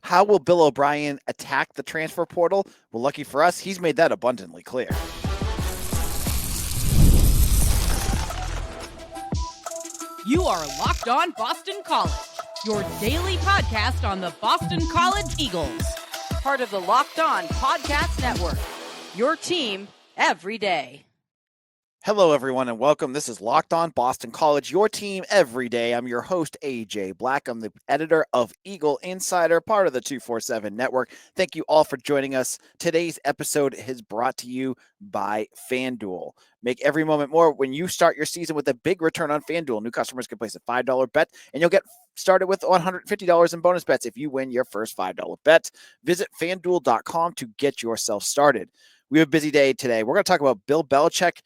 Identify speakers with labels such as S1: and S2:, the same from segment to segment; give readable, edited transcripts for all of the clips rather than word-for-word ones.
S1: How will Bill O'Brien attack the transfer portal? Well, lucky for us, he's made that abundantly clear.
S2: You are Locked On Boston College, your daily podcast on the Boston College Eagles. Part of the Locked On Podcast Network, your team every day.
S1: Hello, everyone, and welcome. This is Locked On Boston College, your team every day. I'm your host, AJ Black. I'm the editor of Eagle Insider, part of the 247 Network. Thank you all for joining us. Today's episode is brought to you by FanDuel. Make every moment more when you start your season with a big return on FanDuel. New customers can place a $5 bet, and you'll get started with $150 in bonus bets if you win your first $5 bet. Visit FanDuel.com to get yourself started. We have a busy day today. We're going to talk about Bill Belichick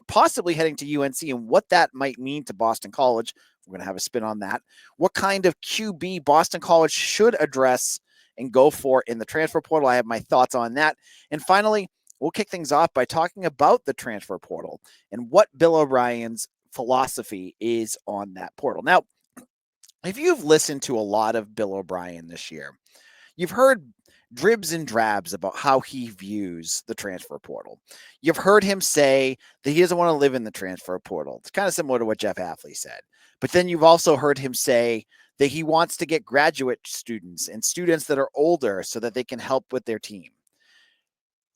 S1: possibly heading to UNC and what that might mean to Boston College. We're going to have a spin on that. What kind of QB Boston College should address and go for in the transfer portal. I have my thoughts on that. And finally, we'll kick things off by talking about the transfer portal and what Bill O'Brien's philosophy is on that portal. Now, if you've listened to a lot of Bill O'Brien this year, you've heard dribs and drabs about how he views the transfer portal. You've heard him say that he doesn't want to live in the transfer portal. It's kind of similar to what Jeff Hafley said. But then you've also heard him say that he wants to get graduate students and students that are older so that they can help with their team.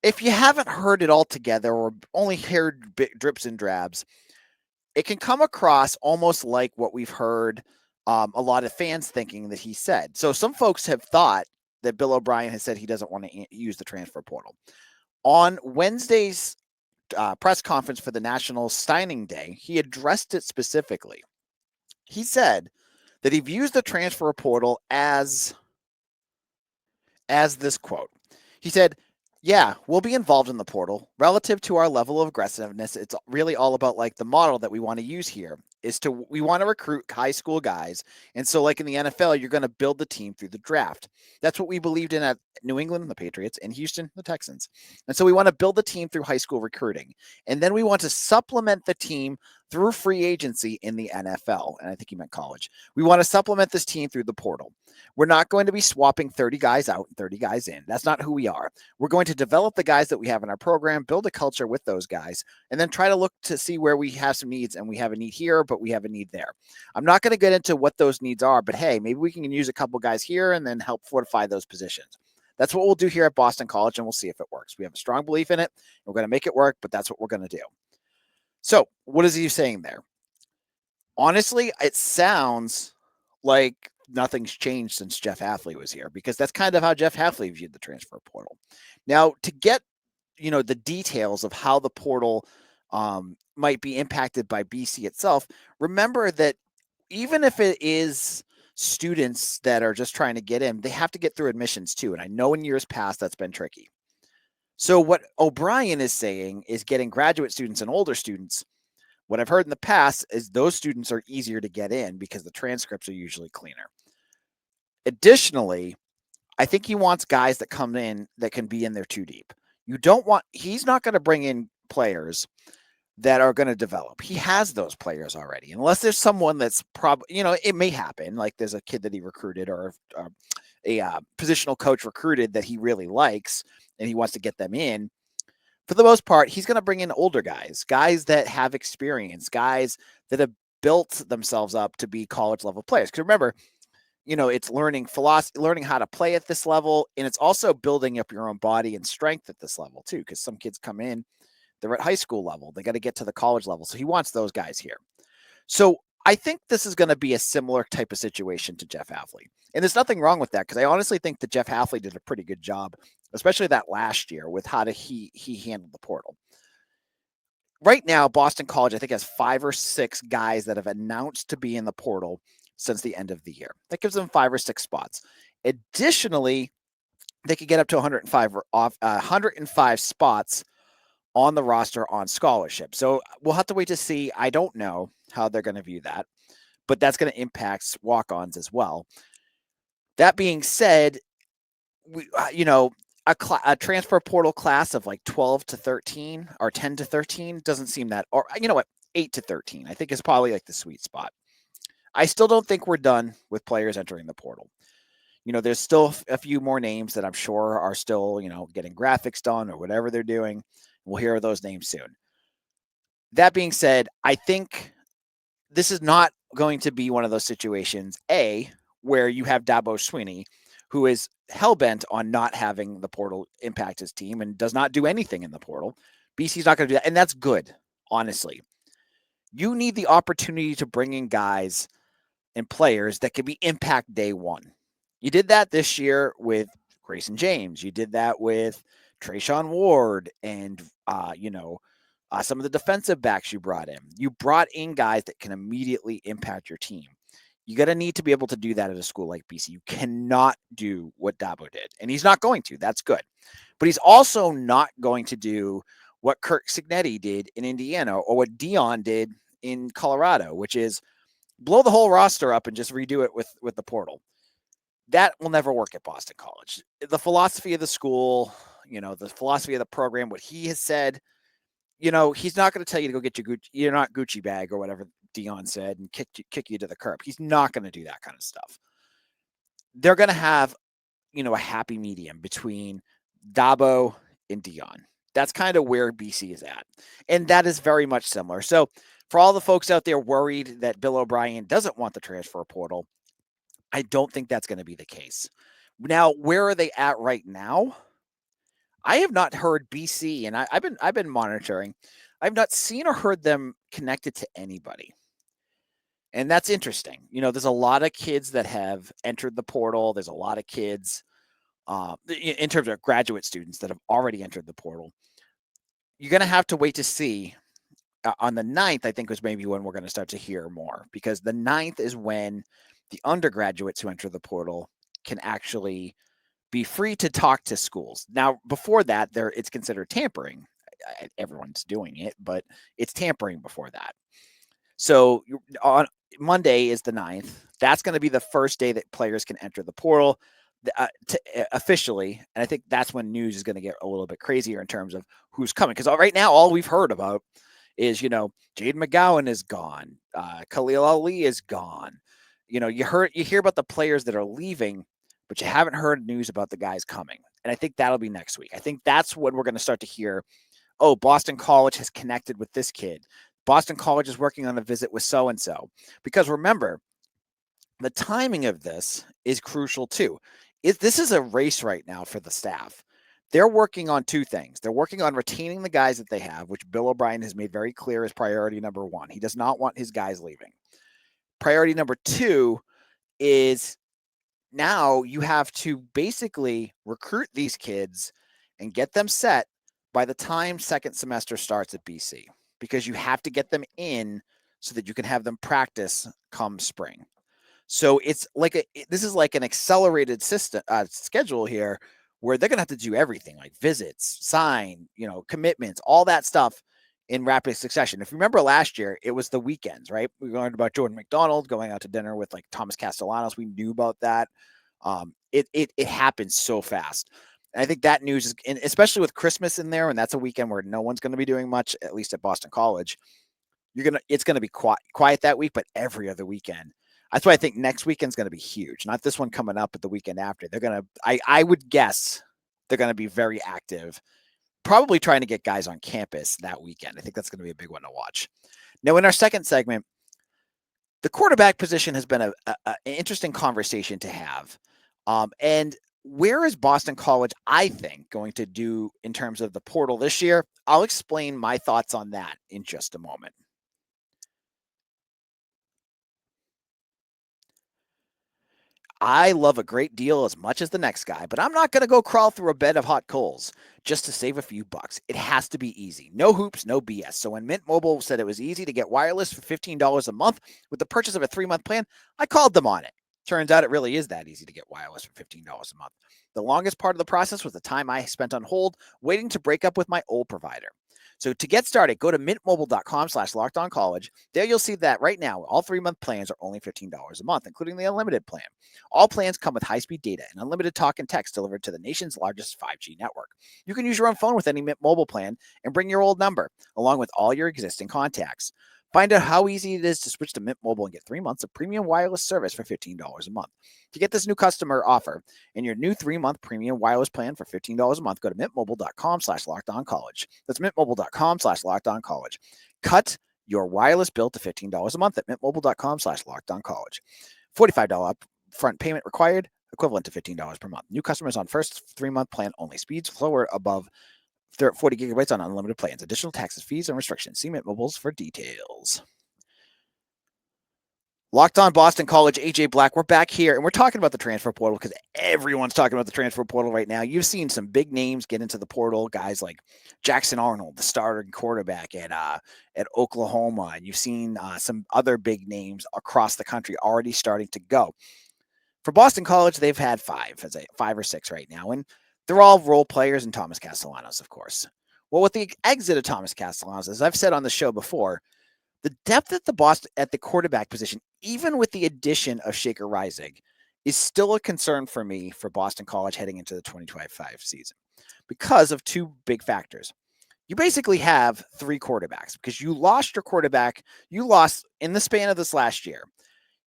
S1: If you haven't heard it all together or only heard drips and drabs, it can come across almost like what we've heard a lot of fans thinking that he said. So some folks have thought that Bill O'Brien has said he doesn't want to use the transfer portal. On Wednesday's press conference for the National Signing Day, he addressed it specifically. He said that he views the transfer portal as this quote. He said, "Yeah, we'll be involved in the portal. Relative to our level of aggressiveness, it's really all about like the model that we want to use here we want to recruit high school guys. And so like in the NFL, you're going to build the team through the draft. That's what we believed in at New England, the Patriots, and Houston, the Texans. And so we want to build the team through high school recruiting. And then we want to supplement the team through free agency in the NFL." And I think he meant college. "We want to supplement this team through the portal. We're not going to be swapping 30 guys out and 30 guys in. That's not who we are. We're going to develop the guys that we have in our program, build a culture with those guys, and then try to look to see where we have some needs, and we have a need here, but we have a need there. I'm not going to get into what those needs are, but hey, maybe we can use a couple guys here and then help fortify those positions. That's what we'll do here at Boston College, and we'll see if it works. We have a strong belief in it. We're going to make it work, but that's what we're going to do." So what is he saying there? Honestly, it sounds like nothing's changed since Jeff Hafley was here, because that's kind of how Jeff Hafley viewed the transfer portal. Now, to get the details of how the portal might be impacted by BC itself, remember that even if it is students that are just trying to get in, they have to get through admissions too. And I know in years past that's been tricky. So what O'Brien is saying is getting graduate students and older students. What I've heard in the past is those students are easier to get in because the transcripts are usually cleaner. Additionally, I think he wants guys that come in that can be in there too deep. He's not going to bring in players that are going to develop. He has those players already, unless there's someone that's probably, it may happen. Like there's a kid that he recruited or a positional coach recruited that he really likes and he wants to get them in. For the most part, he's going to bring in older guys that have experience, guys that have built themselves up to be college level players. Because remember, it's learning philosophy, learning how to play at this level. And it's also building up your own body and strength at this level too. Because some kids come in, they're at high school level. They got to get to the college level. So he wants those guys here. So I think this is going to be a similar type of situation to Jeff Hafley. And there's nothing wrong with that, because I honestly think that Jeff Hafley did a pretty good job, especially that last year, with how he handled the portal. Right now, Boston College, I think, has 5 or 6 guys that have announced to be in the portal since the end of the year. That gives them 5 or 6 spots. Additionally, they could get up to 105 spots on the roster on scholarship. So we'll have to wait to see. I don't know how they're going to view that, but that's going to impact walk-ons as well. That being said, a transfer portal class of like 12 to 13 or 10 to 13 doesn't seem that, or 8 to 13, I think is probably like the sweet spot. I still don't think we're done with players entering the portal. There's still a few more names that I'm sure are still, getting graphics done or whatever they're doing. We'll hear those names soon. That being said, I think this is not going to be one of those situations, where you have Dabo Swinney, who is hell-bent on not having the portal impact his team and does not do anything in the portal. BC's not going to do that, and that's good, honestly. You need the opportunity to bring in guys and players that can be impact day one. You did that this year with Grayson James. You did that with Trayshawn Ward and, some of the defensive backs you brought in. You brought in guys that can immediately impact your team. You're going to need to be able to do that at a school like BC. You cannot do what Dabo did, and he's not going to. That's good. But he's also not going to do what Kirk Cignetti did in Indiana or what Dion did in Colorado, which is blow the whole roster up and just redo it with the portal. That will never work at Boston College. The philosophy of the school, the philosophy of the program, what he has said, he's not going to tell you to go get you're not Gucci bag or whatever Dion said and kick you to the curb. He's not going to do that kind of stuff. They're going to have, a happy medium between Dabo and Dion. That's kind of where BC is at. And that is very much similar. So for all the folks out there worried that Bill O'Brien doesn't want the transfer portal, I don't think that's going to be the case. Now, where are they at right now? I have not heard BC, and I've been monitoring. I've not seen or heard them connected to anybody. And that's interesting. There's a lot of kids that have entered the portal. There's a lot of kids in terms of graduate students that have already entered the portal. You're going to have to wait to see. On the 9th, I think was maybe when we're going to start to hear more, because the 9th is when the undergraduates who enter the portal can actually be free to talk to schools. Now, before that, it's considered tampering. Everyone's doing it, but it's tampering before that. So on Monday is the 9th. That's going to be the first day that players can enter the portal officially. And I think that's when news is going to get a little bit crazier in terms of who's coming. Because right now, all we've heard about is, Jaden McGowan is gone. Khalil Ali is gone. You hear about the players that are leaving, but you haven't heard news about the guys coming. And I think that'll be next week. I think that's when we're going to start to hear, oh, Boston College has connected with this kid. Boston College is working on a visit with so-and-so. Because remember, the timing of this is crucial too. This is a race right now for the staff. They're working on two things. They're working on retaining the guys that they have, which Bill O'Brien has made very clear is priority number one. He does not want his guys leaving. Priority number two is now you have to basically recruit these kids and get them set by the time second semester starts at BC, because you have to get them in so that you can have them practice come spring. So it's like this is like an accelerated system schedule here, where they're going to have to do everything, like visits, sign, commitments, all that stuff in rapid succession. If you remember last year, it was the weekends, right? We learned about Jordan McDonald going out to dinner with like Thomas Castellanos. We knew about that. It happens so fast. And I think that news is, and especially with Christmas in there, and that's a weekend where no one's going to be doing much, at least at Boston College. It's going to be quiet that week, but every other weekend. That's why I think next weekend's going to be huge. Not this one coming up, but the weekend after. They're going to, I would guess they're going to be very active, probably trying to get guys on campus that weekend. I think that's going to be a big one to watch. Now, in our second segment, the quarterback position has been an interesting conversation to have. And where is Boston College, I think, going to do in terms of the portal this year? I'll explain my thoughts on that in just a moment. I love a great deal as much as the next guy, but I'm not going to go crawl through a bed of hot coals just to save a few bucks. It has to be easy. No hoops, no BS. So when Mint Mobile said it was easy to get wireless for $15 a month with the purchase of a 3-month plan, I called them on it. Turns out it really is that easy to get wireless for $15 a month. The longest part of the process was the time I spent on hold waiting to break up with my old provider. So to get started, go to mintmobile.com/lockedoncollege. There you'll see that right now, all 3-month plans are only $15 a month, including the unlimited plan. All plans come with high-speed data and unlimited talk and text delivered to the nation's largest 5G network. You can use your own phone with any Mint Mobile plan and bring your old number, along with all your existing contacts. Find out how easy it is to switch to Mint Mobile and get 3 months of premium wireless service for $15 a month. To get this new customer offer and your new 3-month premium wireless plan for $15 a month, go to mintmobile.com/lockedoncollege. That's mintmobile.com/lockedoncollege. Cut your wireless bill to $15 a month at mintmobile.com/lockedoncollege. $45 upfront payment required, equivalent to $15 per month. New customers on first 3-month plan only. Speeds slower above 40 gigabytes on unlimited plans. Additional taxes, fees, and restrictions. See Mint Mobiles for details. Locked on Boston College, AJ Black. We're back here, and we're talking about the transfer portal because everyone's talking about the transfer portal right now. You've seen some big names get into the portal, guys like Jackson Arnold, the starting quarterback at Oklahoma, and you've seen some other big names across the country already starting to go. For Boston College, they've had 5 or 6 right now, and they're all role players and Thomas Castellanos, of course. Well, with the exit of Thomas Castellanos, as I've said on the show before, the depth at the quarterback position, even with the addition of Shaker Rising, is still a concern for me for Boston College heading into the 2025 season because of 2 big factors. You basically have 3 quarterbacks because you lost your quarterback. You lost in the span of this last year.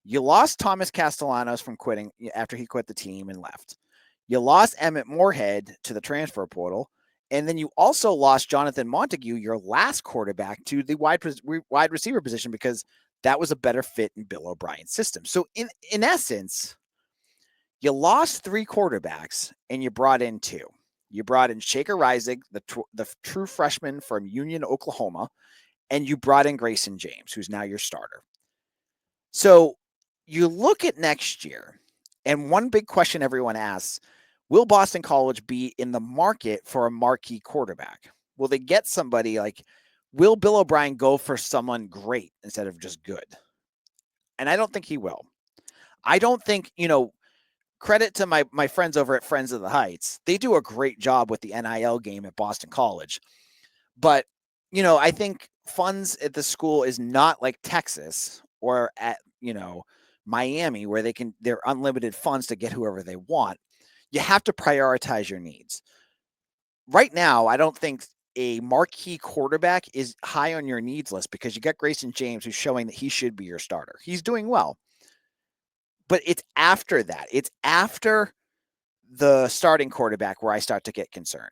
S1: You lost Thomas Castellanos from quitting after he quit the team and left. You lost Emmett Moorhead to the transfer portal. And then you also lost Jonathan Montague, your last quarterback, to the wide receiver position because that was a better fit in Bill O'Brien's system. So in essence, you lost 3 quarterbacks and you brought in 2. You brought in Shaker Rising, the true freshman from Union, Oklahoma, and you brought in Grayson James, who's now your starter. So you look at next year, and one big question everyone asks, will Boston College be in the market for a marquee quarterback? Will they get somebody will Bill O'Brien go for someone great instead of just good? And I don't think he will. I don't think, credit to my friends over at Friends of the Heights. They do a great job with the NIL game at Boston College. But, I think funds at the school is not like Texas or at, Miami where they're unlimited funds to get whoever they want. You have to prioritize your needs. Right now, I don't think a marquee quarterback is high on your needs list because you got Grayson James who's showing that he should be your starter. He's doing well. But it's after that. It's after the starting quarterback where I start to get concerned.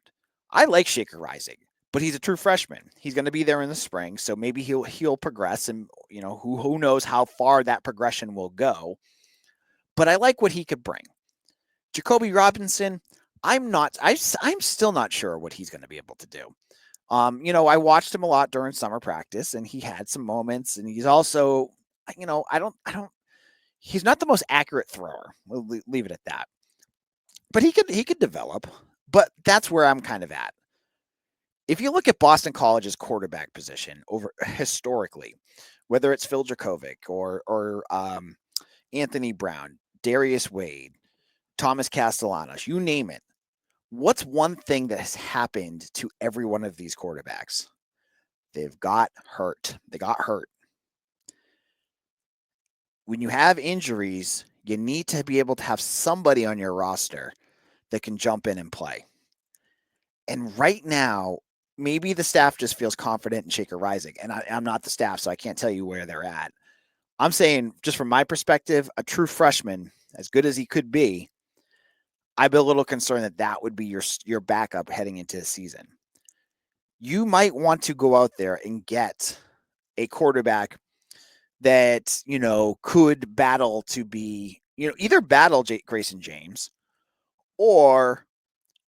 S1: I like Shaker Rising, but he's a true freshman. He's going to be there in the spring, so maybe he'll progress, and who knows how far that progression will go. But I like what he could bring. Jacoby Robinson, I'm still not sure what he's going to be able to do. I watched him a lot during summer practice, and he had some moments, and he's also, he's not the most accurate thrower. We'll leave it at that. But he could develop. But that's where I'm kind of at. If you look at Boston College's quarterback position over historically, whether it's Phil Dracovic or Anthony Brown, Darius Wade, Thomas Castellanos, you name it. What's one thing that has happened to every one of these quarterbacks? They've got hurt. They got hurt. When you have injuries, you need to be able to have somebody on your roster that can jump in and play. And right now, maybe the staff just feels confident in Shaker Rising. And I'm not the staff, so I can't tell you where they're at. I'm saying, just from my perspective, a true freshman, as good as he could be, I'd be a little concerned that would be your backup heading into the season. You might want to go out there and get a quarterback that, could battle to be, either battle Grayson James or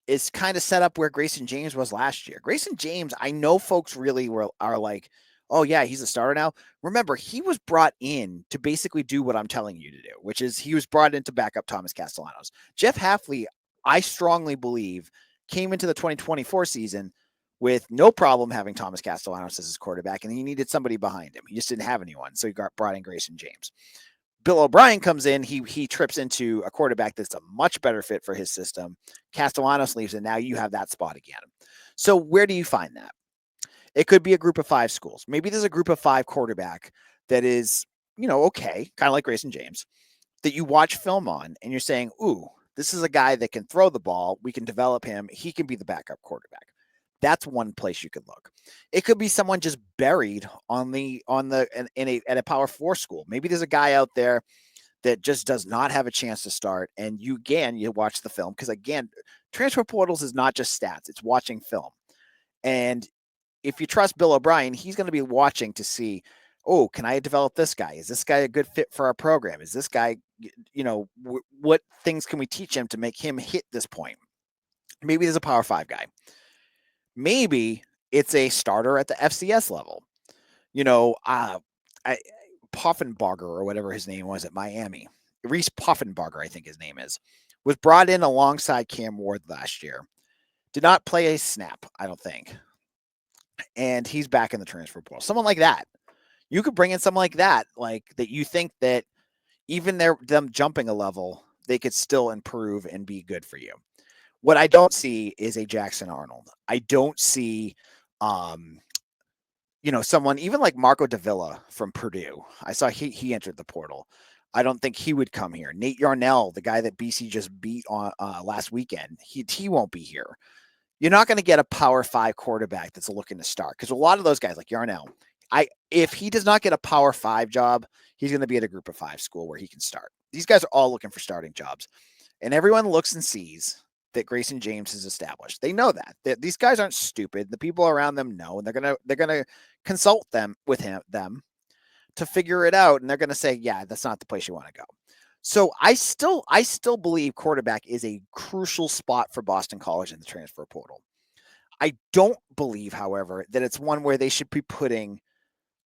S1: is kind of set up where Grayson James was last year. Grayson James, I know folks really are like, oh yeah, he's a starter now. Remember, he was brought in to basically do what I'm telling you to do, which is he was brought in to back up Thomas Castellanos. Jeff Hafley, I strongly believe, came into the 2024 season with no problem having Thomas Castellanos as his quarterback, and he needed somebody behind him. He just didn't have anyone, so he brought in Grayson James. Bill O'Brien comes in, he trips into a quarterback that's a much better fit for his system. Castellanos leaves, and now you have that spot again. So where do you find that? It could be a group of 5 schools. Maybe there's a group of 5 quarterback that is, okay, kind of like Grayson James, that you watch film on, and you're saying, ooh, this is a guy that can throw the ball. We can develop him. He can be the backup quarterback. That's one place you could look. It could be someone just buried at a Power 4 school. Maybe there's a guy out there that just does not have a chance to start, and you watch the film, because again, transfer portals is not just stats, it's watching film. And if you trust Bill O'Brien, he's going to be watching to see, oh, can I develop this guy? Is this guy a good fit for our program? Is this guy, what things can we teach him to make him hit this point? Maybe there's a Power 5 guy. Maybe it's a starter at the FCS level. Poffenbarger, or whatever his name was at Miami, Reese Poffenbarger, I think his name is, was brought in alongside Cam Ward last year. Did not play a snap, I don't think. And he's back in the transfer portal. Someone like that. You could bring in someone like that you think that even them jumping a level, they could still improve and be good for you. What I don't see is a Jackson Arnold. I don't see someone even like Marco Davila from Purdue. I saw he entered the portal. I don't think he would come here. Nate Yarnell, the guy that BC just beat on last weekend, he won't be here. You're not going to get a Power 5 quarterback that's looking to start, because a lot of those guys like Yarnell, if he does not get a Power 5 job, he's going to be at a Group of 5 school where he can start. These guys are all looking for starting jobs, and everyone looks and sees that Grayson James is established. They know that these guys aren't stupid. The people around them know, and they're gonna consult them them to figure it out, and they're gonna say, yeah, that's not the place you want to go. So I still believe quarterback is a crucial spot for Boston College in the transfer portal. I don't believe, however, that it's one where they should be putting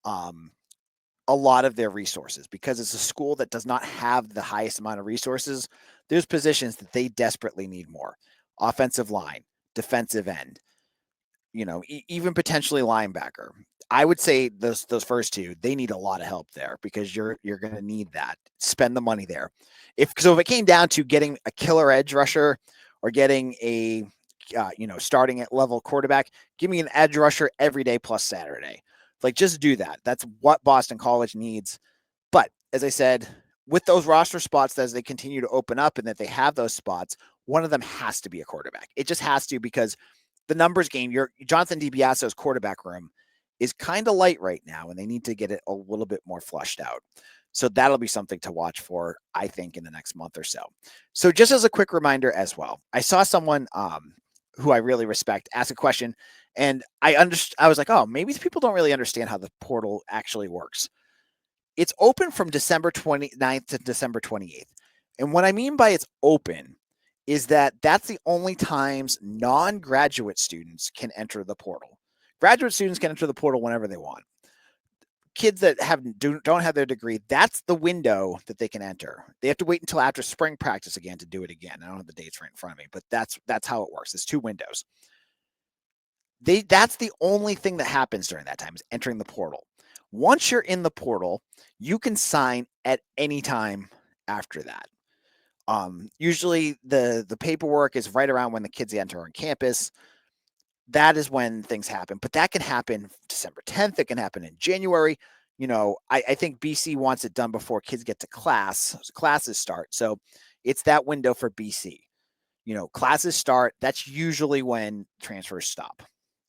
S1: a lot of their resources, because it's a school that does not have the highest amount of resources. There's positions that they desperately need more: offensive line, defensive end, even potentially linebacker. I would say those first two, they need a lot of help there, because you're going to need that. Spend the money there. If it came down to getting a killer edge rusher or getting a starting at level quarterback, give me an edge rusher every day plus Saturday. Just do that. That's what Boston College needs. But as I said, with those roster spots, as they continue to open up and that they have those spots, one of them has to be a quarterback. It just has to, because the numbers game, your Jonathan DiBiaso's quarterback room is kind of light right now, and they need to get it a little bit more flushed out. So that'll be something to watch for, I think, in the next month or so. So just as a quick reminder as well, I saw someone who I really respect ask a question, and I was like, oh, maybe people don't really understand how the portal actually works. It's open from December 29th to December 28th. And what I mean by it's open is that that's the only times non-graduate students can enter the portal. Graduate students can enter the portal whenever they want. Kids that don't have their degree, that's the window that they can enter. They have to wait until after spring practice again to do it again. I don't have the dates right in front of me, but that's how it works. There's two windows. That's the only thing that happens during that time, is entering the portal. Once you're in the portal, you can sign at any time after that. Usually the paperwork is right around when the kids enter on campus. That is when things happen, but that can happen December 10th. It can happen in January. I think BC wants it done before kids get to classes start. So it's that window for BC. Classes start. That's usually when transfers stop.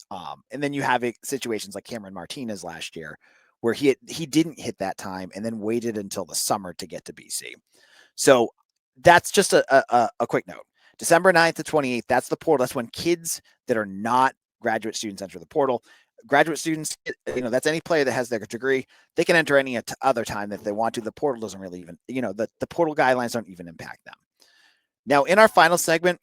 S1: And then you have situations like Cameron Martinez last year, where he didn't hit that time and then waited until the summer to get to BC. So that's just a quick note. December 9th to 28th, that's the portal. That's when kids that are not graduate students enter the portal. Graduate students, that's any player that has their degree. They can enter any other time that they want to. The portal doesn't really even, the portal guidelines don't even impact them. Now, in our final segment,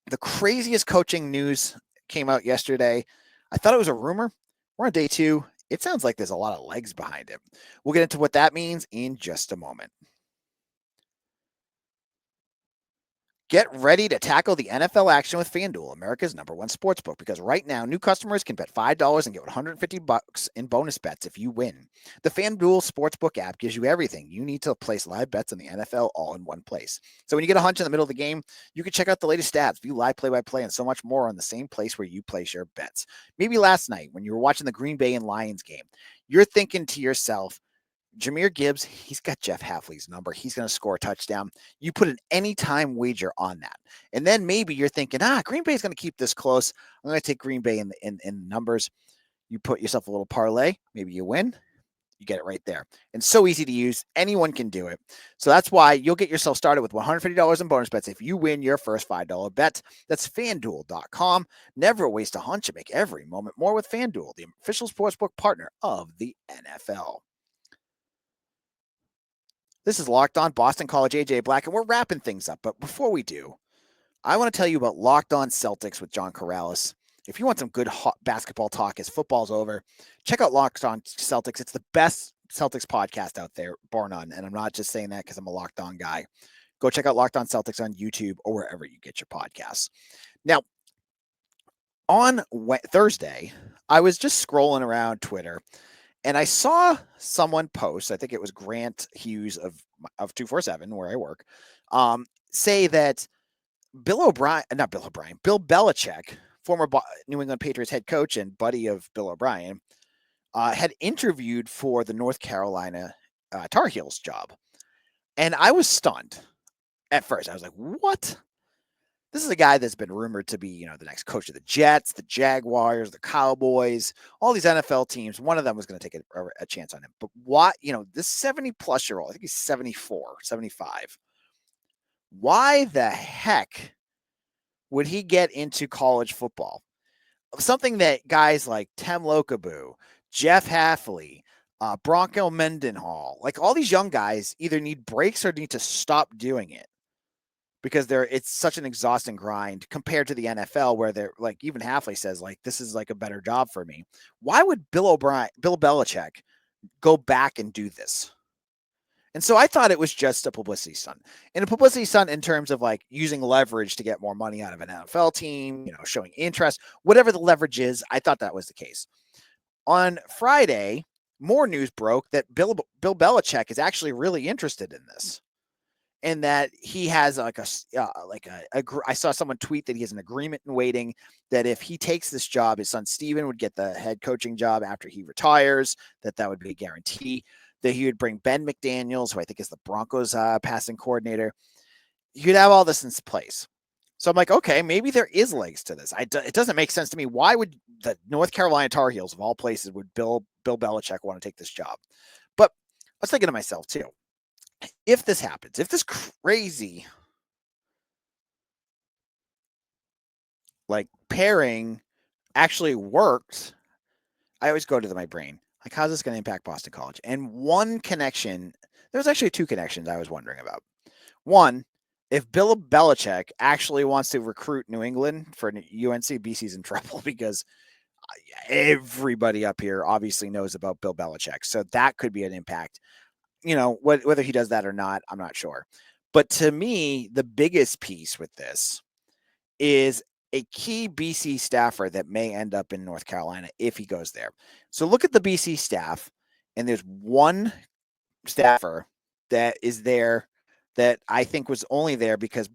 S1: the craziest coaching news came out yesterday. I thought it was a rumor. We're on day 2. It sounds like there's a lot of legs behind it. We'll get into what that means in just a moment. Get ready to tackle the NFL action with FanDuel, America's #1 sportsbook, because right now new customers can bet $5 and get $150 in bonus bets if you win. The FanDuel Sportsbook app gives you everything you need to place live bets on the NFL all in one place. So when you get a hunch in the middle of the game, you can check out the latest stats, view live play-by-play, and so much more on the same place where you place your bets. Maybe last night when you were watching the Green Bay and Lions game, you're thinking to yourself, Jahmyr Gibbs, he's got Jeff Hafley's number. He's going to score a touchdown. You put an anytime wager on that. And then maybe you're thinking, Green Bay's going to keep this close. I'm going to take Green Bay in numbers. You put yourself a little parlay. Maybe you win. You get it right there. And so easy to use. Anyone can do it. So that's why you'll get yourself started with $150 in bonus bets if you win your first $5 bet. That's FanDuel.com. Never waste a hunch and make every moment more with FanDuel, the official sportsbook partner of the NFL. This is Locked On Boston College, AJ Black, and we're wrapping things up. But before we do, I want to tell you about Locked On Celtics with John Corrales. If you want some good hot basketball talk as football's over, check out Locked On Celtics. It's the best Celtics podcast out there, bar none. And I'm not just saying that because I'm a Locked On guy. Go check out Locked On Celtics on YouTube or wherever you get your podcasts. Now, on Thursday, I was just scrolling around Twitter, and I saw someone post, I think it was Grant Hughes of 247, where I work, say that Bill Belichick, former New England Patriots head coach and buddy of Bill O'Brien, had interviewed for the North Carolina Tar Heels job. And I was stunned at first. I was like, what? This is a guy that's been rumored to be, the next coach of the Jets, the Jaguars, the Cowboys, all these NFL teams. One of them was going to take a chance on him. But what, this 70-plus-year-old, I think he's 74, 75. Why the heck would he get into college football? Something that guys like Tem Lokaboo, Jeff Hafley, Bronco Mendenhall, like all these young guys either need breaks or need to stop doing it because it's such an exhausting grind compared to the NFL where they're like, even Hafley says like, this is like a better job for me. Why would Bill Belichick go back and do this? And so I thought it was just a publicity stunt. And a publicity stunt in terms of like using leverage to get more money out of an NFL team, showing interest, whatever the leverage is. I thought that was the case. On Friday, more news broke that Bill Belichick is actually really interested in this. And that he has I saw someone tweet that he has an agreement in waiting that if he takes this job, his son Steven would get the head coaching job after he retires, that would be a guarantee, that he would bring Ben McDaniels, who I think is the Broncos passing coordinator. You'd have all this in place. So I'm like, okay, maybe there is legs to this. It doesn't make sense to me. Why would the North Carolina Tar Heels, of all places, would Bill Belichick want to take this job? But I was thinking to myself, too, if this happens, if this crazy like pairing actually works, I always go to my brain. Like, how's this going to impact Boston College? And one connection, there's actually two connections I was wondering about. One, if Bill Belichick actually wants to recruit New England for UNC, BC's in trouble because everybody up here obviously knows about Bill Belichick. So that could be an impact. Whether he does that or not, I'm not sure. But to me, the biggest piece with this is a key BC staffer that may end up in North Carolina if he goes there. So look at the BC staff, and there's one staffer that is there that I think was only there because,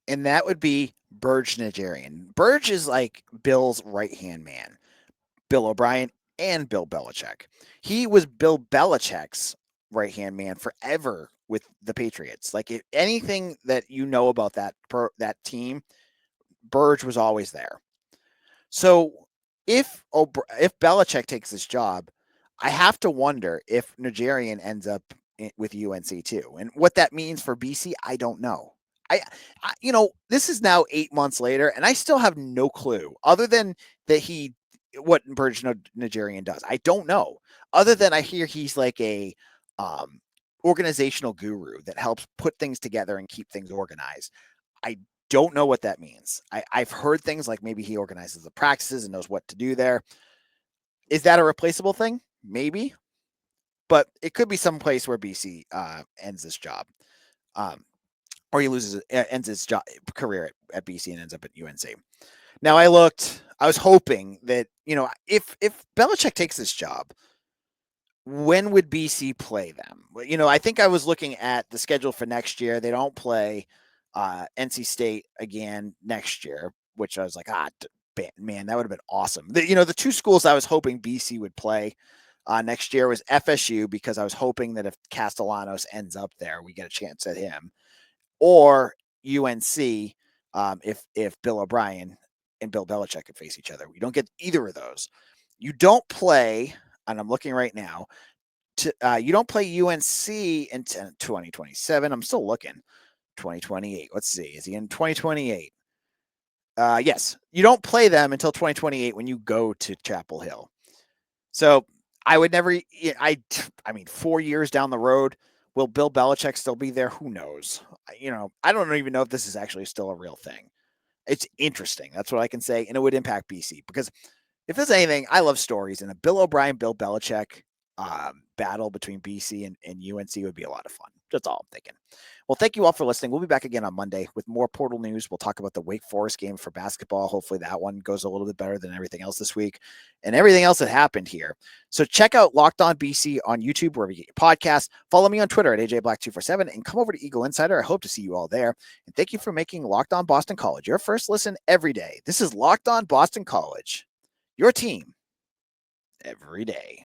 S1: and that would be Burge Nigerian. Burge is like Bill's right-hand man, Bill O'Brien and Bill Belichick. He was Bill Belichick's right-hand man forever with the Patriots. Like, if anything that you know about that team, Burge was always there. So if Belichick takes this job, I have to wonder if Nigerian ends up with UNC too. And what that means for BC, I don't know. I this is now 8 months later, and I still have no clue other than that what Burge Nigerian does. I don't know. Other than I hear he's like a organizational guru that helps put things together and keep things organized. I don't know what that means. I've heard things like maybe he organizes the practices and knows what to do there. Is that a replaceable thing? Maybe. But it could be some place where BC ends this job. Or he ends his career at BC and ends up at UNC. Now I was hoping that, if Belichick takes this job, when would BC play them? I think I was looking at the schedule for next year. They don't play NC State again next year, which I was like, man, that would have been awesome. The two schools I was hoping BC would play next year was FSU, because I was hoping that if Castellanos ends up there, we get a chance at him, or UNC, if Bill O'Brien and Bill Belichick could face each other. We don't get either of those. You don't play, and I'm looking right now, you don't play UNC in 2027. I'm still looking. 2028. Let's see. Is he in 2028? Yes. You don't play them until 2028 when you go to Chapel Hill. So I would never. I mean, 4 years down the road, will Bill Belichick still be there? Who knows? I don't even know if this is actually still a real thing. It's interesting. That's what I can say, and it would impact BC, because if there's anything, I love stories, and a Bill O'Brien, Bill Belichick battle between BC and UNC would be a lot of fun. That's all I'm thinking. Well, thank you all for listening. We'll be back again on Monday with more portal news. We'll talk about the Wake Forest game for basketball. Hopefully that one goes a little bit better than everything else this week and everything else that happened here. So check out Locked On BC on YouTube, wherever you get your podcasts. Follow me on Twitter at AJBlack247 and come over to Eagle Insider. I hope to see you all there. And thank you for making Locked On Boston College your first listen every day. This is Locked On Boston College, your team every day.